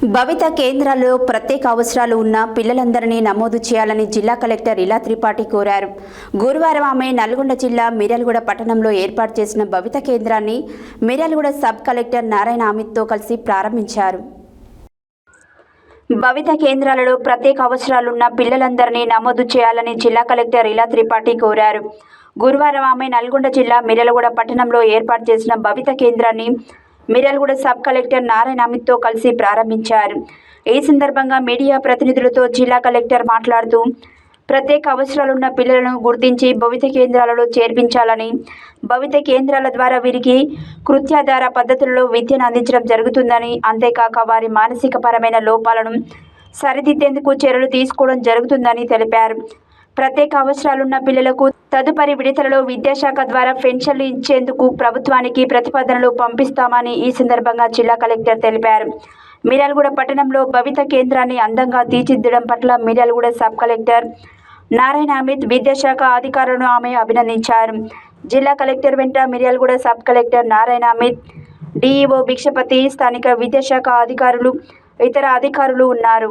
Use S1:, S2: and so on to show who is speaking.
S1: భవిత కేంద్రాల్లో ప్రత్యేక అవసరాలు ఉన్న పిల్లలందరినీ నమోదు చేయాలని జిల్లా కలెక్టర్ ఇలా త్రిపాఠి కోరారు. గురువారం ఆమె నల్గొండ జిల్లా మిర్యాలగూడ పట్టణంలో ఏర్పాటు చేసిన భవిత కేంద్రాన్ని మిర్యాలగూడ సబ్ కలెక్టర్ నారాయణ అమిత్తో కలిసి ప్రారంభించారు. భవిత కేంద్రాలలో ప్రత్యేక అవసరాలున్న పిల్లలందరినీ నమోదు చేయాలని జిల్లా కలెక్టర్ ఇలా త్రిపాఠి కోరారు. గురువారం ఆమె నల్గొండ జిల్లా మిర్యాలగూడ పట్టణంలో ఏర్పాటు చేసిన భవిత కేంద్రాన్ని మిర్యాలగూడ సబ్ కలెక్టర్ నారాయణ అమిత్తో కలిసి ప్రారంభించారు. ఈ సందర్భంగా మీడియా ప్రతినిధులతో జిల్లా కలెక్టర్ మాట్లాడుతూ ప్రత్యేక అవసరాలున్న పిల్లలను గుర్తించి భవిత కేంద్రాలలో చేర్పించాలని, భవిత కేంద్రాల ద్వారా వీరికి కృత్యాధార పద్ధతులలో విద్యను అందించడం జరుగుతుందని, అంతేకాక వారి మానసికపరమైన లోపాలను సరిదిద్దేందుకు చర్యలు తీసుకోవడం జరుగుతుందని తెలిపారు. ప్రత్యేక అవసరాలున్న పిల్లలకు తదుపరి విడతలలో విద్యాశాఖ ద్వారా పెన్షన్లు ఇచ్చేందుకు ప్రభుత్వానికి ప్రతిపాదనలు పంపిస్తామని ఈ సందర్భంగా జిల్లా కలెక్టర్ తెలిపారు. మిర్యాలగూడ పట్టణంలో భవిత కేంద్రాన్ని అందంగా తీర్చిదిద్దడం పట్ల మిర్యాలగూడ సబ్ కలెక్టర్ నారాయణ అమిత్, విద్యాశాఖ అధికారులను ఆమె అభినందించారు. జిల్లా కలెక్టర్ వెంట Miryalaguda sub collector Narayana Amit, DEO Bhikshapathi, స్థానిక విద్యాశాఖ అధికారులు, ఇతర అధికారులు ఉన్నారు.